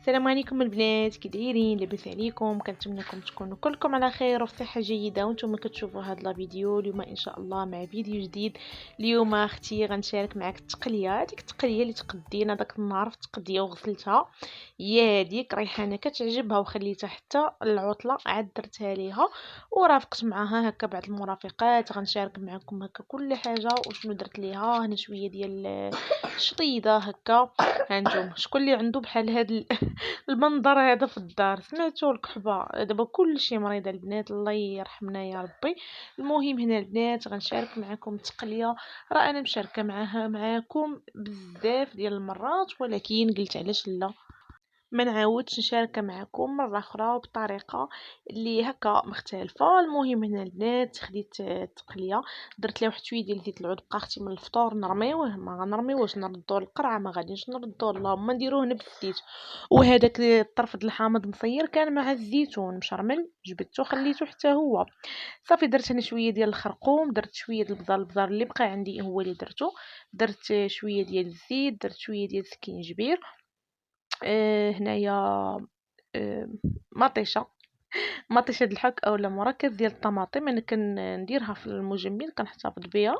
السلام عليكم البنات، كي دايرين؟ لاباس عليكم؟ كنتمنىكم تكونوا كلكم على خير وفي صحه جيده وانتم كتشوفوا هذا الفيديو. اليوم ان شاء الله مع فيديو جديد. اليوم اختي غنشارك معك التقليه، هذيك التقليه اللي تقدينا داك النهار في التقديه وغسلتها. هي هذيك ريحانه كتعجبها وخليتها حتى العطله عاد درتها ليها ورافقت معاها هكا بعض المرافقات. غنشارك معكم هكا كل حاجه وشنو درت ليها. هنا شويه ديال الشطيده هكا. هانتوما شكون اللي عنده بحال هاد المنظر هذا في الدار؟ سمعتوا الكحبه دابا كلشي مريض البنات، الله يرحمنا يا ربي. المهم هنا البنات غنشارك معكم التقليه. راه انا مشاركه معاكم بزاف ديال المرات، ولكن قلت علاش لا ما نعاودش نشاركها معكم مره اخرى بطريقه اللي هكا مختلفه. المهم هنا البنات خديت التقليه، درت لها واحد شويه ديال زيت العود. بقى اختي من الفطور نرميوه، ما غنرميوهش نردوه للقرعه، ما غاديش نردوه، اللهم نديروه هنا بالزيت. وهذاك الطرف د الحامض مصير كان مع الزيتون مشرمل، جبدته خليته حتى هو صافي. درت انا شويه ديال الخرقوم، درت شويه ديال البزار اللي بقى عندي هو اللي درته. درت شويه ديال الزيت، درت شويه ديال السكينجبير. هنايا مطيشه، مطيشه د الحك اولا مركز ديال الطماطم. انا كنديرها في المجمد كنحتفظ بها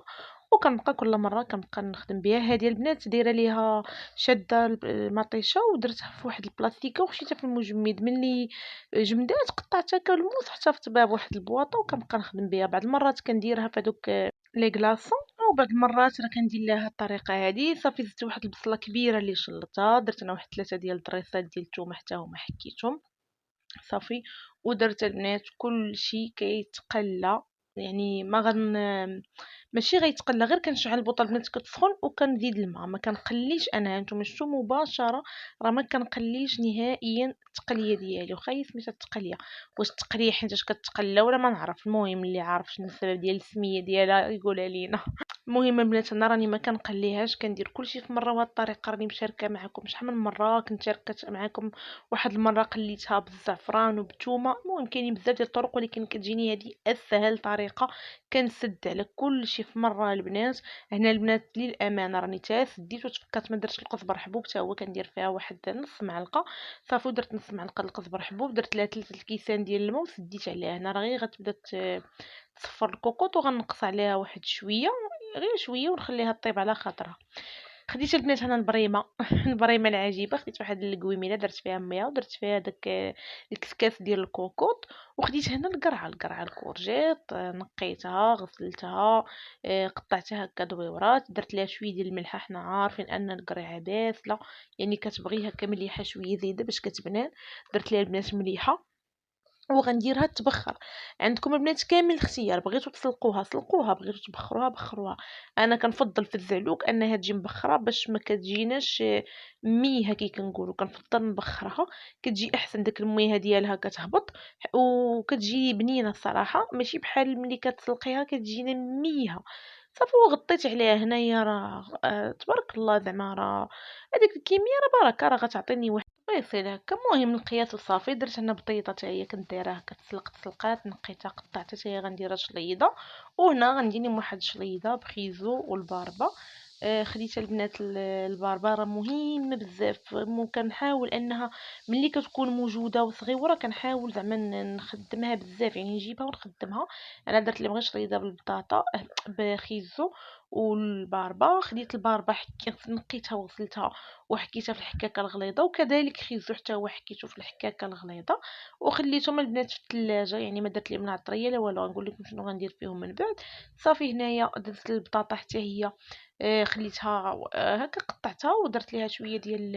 وكنبقى كل مره كنبقى نخدم بها. هذه البنات دايره ليها شاده المطيشه ودرتها في واحد البلاستيكه وخشيتها في المجمد. ملي جمدات قطعتها كالموس احتفظت بها بواحد البواطه وكنبقى نخدم بها. بعض المرات كنديرها في هذوك لي كلاصون، وبعض المرات راه كندير لها الطريقه هذه. صافي زدت واحد البصله كبيره اللي شلطتها، درت انا واحد 3 ديال الضريصات ديال الثومه حتى هما حكيتهم صافي. ودرت البنات كلشي كيتقلى، يعني ما ماشي غيتقلى، غير كنشعل البوطه البنات كتسخن وكنزيد الماء، ما كنقليش. انا هانتوما شفتوا مباشره راه ما كنقليش نهائيا التقليه ديالي. وخاي سميتها التقليه، واش التقليه حيتاش كتقلى ولا ما نعرف. المهم اللي عارف شنو السبب ديال السميه ديالها يقولها لينا. المهم البنات انا راني ما كنقليهاش، كندير كلشي في مره. وهاد الطريقه راني مشاركه معكم شحال من مره، كنت شاركت معكم واحد المره قليتها بالزعفران وبالثومه. المهم كاينين بزاف ديال الطرق، ولكن كتجيني هذه اسهل طريقه كنسد على كلشي في مره البنات. هنا البنات للامانه راني تا سديت وتفكرت ما درتش القزبر حبوب، حتى هو كندير فيها واحد نص معلقه صافي. درت نص معلقه القزبر حبوب، درت لها 3 الكيسان ديال الماء وسديت عليها. هنا راه غير غتبدا تصفر الكوكوط وغنقص عليها واحد شويه، غير شويه ونخليها طيب على خاطرها. خديت البنات هنا البريمه البريمه العجيبه. خديت واحد القويميله درت فيها مية ودرت فيها داك الكسكاس ديال الكوكوط. وخديت هنا القرعه الكورجيط، نقيتها غسلتها، قطعتها هكا دويورات. درت لها شويه ديال الملحه، حنا عارفين ان القرعه باسله يعني كتبغي هكا مليحه شويه زايده باش كتبنان. درت لها البنات مليحه وغنديرها تبخر. عندكم البنات كامل الاختيار، بغيتو تسلقوها سلقوها، بغيتو تبخروها بخروها. انا كنفضل في الزعلوك انها تجي مبخره باش ما كتجيناش ميها كي كنقولوا. كنفضل نبخرها كتجي احسن، داك الميها ديالها كتهبط وكتجي بنينه الصراحه، ماشي بحال ملي كتسلقيها كتجينا ميها صافي. وغطيت عليها هنايا راه تبارك الله زعما راه هذيك الكميه راه بركه، راه غتعطيني واحد يصير هكا. المهم القياس وصافي. درت انا بطيطه حتى هي كنت دايراها تسلقات، نقيتها قطعتها حتى هي غنديرها شليضه. وهنا غندير لهم واحد شليضه بخيزو والباربه. خديت البنات الباربه راه مهمه بزاف. كنحاول انها ملي كتكون موجوده وصغيره كنحاول زعما نخدمها بزاف، يعني نجيبها ونخدمها. انا درت لهم غير شليضه بالبطاطا بخيزو والباربه. خديت الباربه نقيتها وغسلتها وحكيتها في الحكاكه الغليظه، وكذلك خيزو حتى هو حكيته في الحكاكه الغليظه وخليتهم البنات في الثلاجه. يعني ما درت لهم لا عطريه لا والو، غنقول لكم شنو غندير فيهم من بعد. صافي هنايا درت البطاطا حتى هي خليتها هكا قطعتها ودرت ليها شويه ديال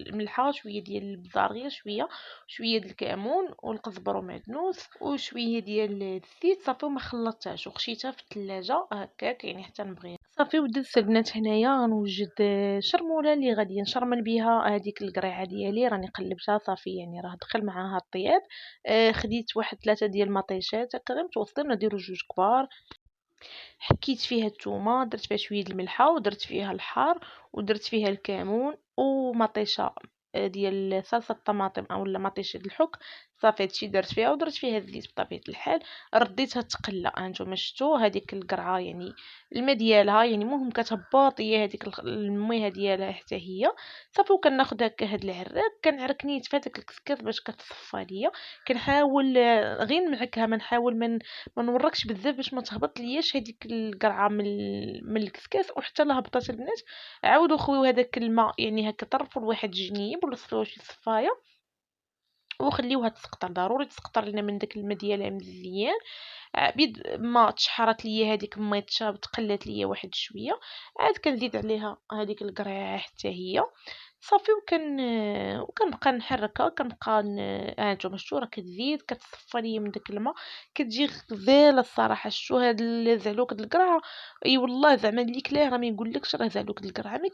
الملحه، شويه ديال البزار، غير شويه، شويه ديال الكمون والقزبر ومعدنوس وشويه ديال الزيت صافي. وما خلطتهاش وخشيتها في الثلاجه هكاك يعني حتى نبغيها صافي. ودزت البنات هنايا غنوجد شرموله اللي غادي نشرمل بها هذيك القريعه ديالي. راني قلبتها صافي يعني راه دخل معاها الطياب. خديت واحد 3 ديال المطيشات هكا غير متوسطين، نديرو جوج كبار. حكيت فيها الثومه، درت فيها شويه الملحه ودرت فيها الحار ودرت فيها الكمون ومطيشه ديال صلصه الطماطم اولا مطيشه الحك. صافي هادشي درت فيها ودرت فيها الزيت بطبيعه الحال. رديتها تقلى، هانتوما شفتوا هذيك القرعه يعني الماء ديالها، يعني المهم كتهبط هي هذيك الميها ديالها حتى هي صافي. وكناخذ هكا هاد العراق كنعرك نيت في هذاك الكسكاس باش كتصفى ليا. كنحاول غير نمعكها، ما نحاول ما نوركش بزاف باش ما تهبط لياش هذيك القرعه من الكسكاس. وحتى لا هبطات البنات عاودوا خويو هذاك الماء يعني هكا طرفوا لواحد الجنيب ولا صفيوه شي صفايه وخليوها تسقطر. ضروري تسقطر لنا من داك الماء ديالها مزيان. بيد ما تشحرات ليا هذيك الميطشه تقلات ليا واحد شويه، عاد كنزيد عليها هذيك القرعه حتى هي صافي. وكنبقى نحركها، كنبقى ها نتوما شتو راه كتزيد كتصفى ليا من داك الماء. كتجي غزاله الصراحه. شتو هاد زعلوك د القرعه، اي والله زعما اللي كلاه راه ما يقولكش راه زعلوك د القرعه ما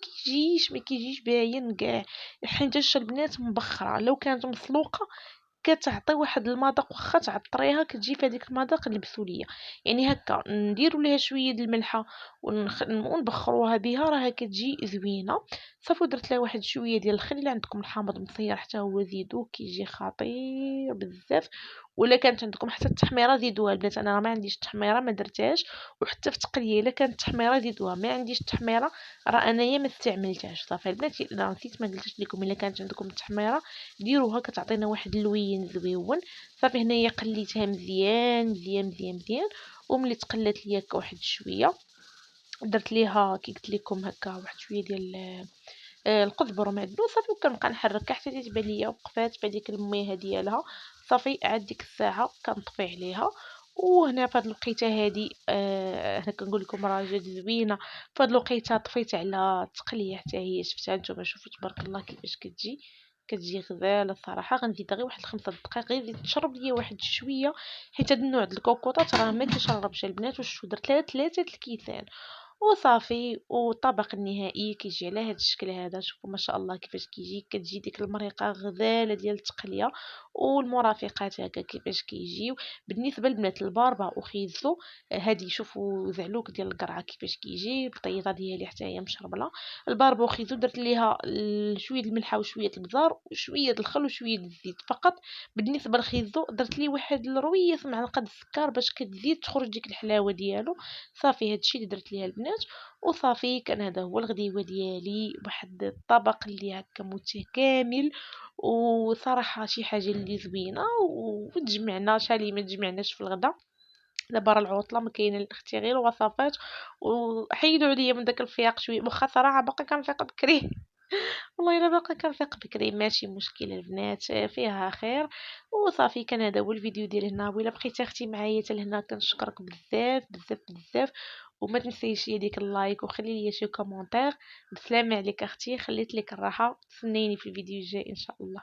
كيجيش باين كاع. حيتاش البنات مبخره، لو كانت مسلوقه كتعطي واحد المذاق، واخا تعطريها كتجي في هذيك المذاق المسوليه. يعني هكا نديروا ليها شويه د الملحه ونبخروها بها راها كتجي زوينه صافي. درت لها واحد شويه ديال الخل، اللي عندكم الحامض مصير حتى هو زيدوه كيجي خطير بزاف. ولا كانت عندكم حتى التحميره زيدوها البنات. انا راه ما عنديش التحميره ما درتهاش. وحتى في التقليه الا كانت التحميره زيدوها، ما عنديش التحميره راه انايا ما استعملتهاش صافي البنات. الا نسيت ما قلتش لكم، الا كانت عندكم التحميره ديروها كتعطينا واحد اللوين زويون صافي. هنايا قليتها مزيان مزيان مزيان مزيان. وملي تقلات ليا هكا واحد شويه درت ليها كي قلت لكم هكا واحد شويه ديال القزبر ومعدنوس صافي. وكنبقى نحركها حتى تبان ليا وقفات في هذيك المياه ديالها صافي. عاد ديك الساعه كنطفي عليها. وهنا في هاد الوقيته هادي هنا كنقول لكم راه جات زوينه. في هاد الوقيته طفيت على التقليه حتى هي شفتها نتوما شوفوا تبارك الله كيفاش كتجي غزاله الصراحه. غنزيد غير واحد 5 دقائق غير زيد تشرب ليا واحد شويه، حيت هاد النوع د الكوكوطات راه ما كيشربش البنات. وشو درت لها 3 الكيسان وصافي. والطبق النهائي كيجي على هذا الشكل هذا. شوفوا ما شاء الله كيفاش كتجي ديك المريقه غزاله ديال التقليه. والمرافقات هكا كيفاش كيجيو. بالنسبه للبنات الباربه وخيزو هادي شوفوا زعلوك ديال القرعه كيفاش كيجي. البطيطه ديالي حتى هي مشربله. الباربه وخيزو درت ليها شويه الملحه وشويه البزار وشويه الخل وشويه الزيت فقط. بالنسبه للخيزو درت ليه واحد الرويس معلقه السكر باش كتزيد تخرج ديك الحلاوه ديالو صافي. هادشي اللي درت ليها البنات وصافي. كان هذا هو الغديوه ديالي، واحد الطبق اللي هكا متكامل. وصراحه شي حاجه اللي زوينه. وتجمعنا شالي ما تجمعناش في الغدا. دابا راه العطله ما كاينه اختي غير الوصفات. وحيدوا عليا من داك الفياق شويه، واخا صراحه باقا كنفيق بكري. والله الا باقا كنفيق بكري ماشي مشكل البنات فيها خير. وصافي كان هذا هو الفيديو ديال هنا. وإلا بقيتي اختي معايا حتى لهنا كنشكرك بزاف بزاف بزاف. وما تنسيش يديك اللايك وخلي لي شي كومونتير. بسلامة عليك اختي، خليت لك الراحه. تسنيني في الفيديو الجاي ان شاء الله.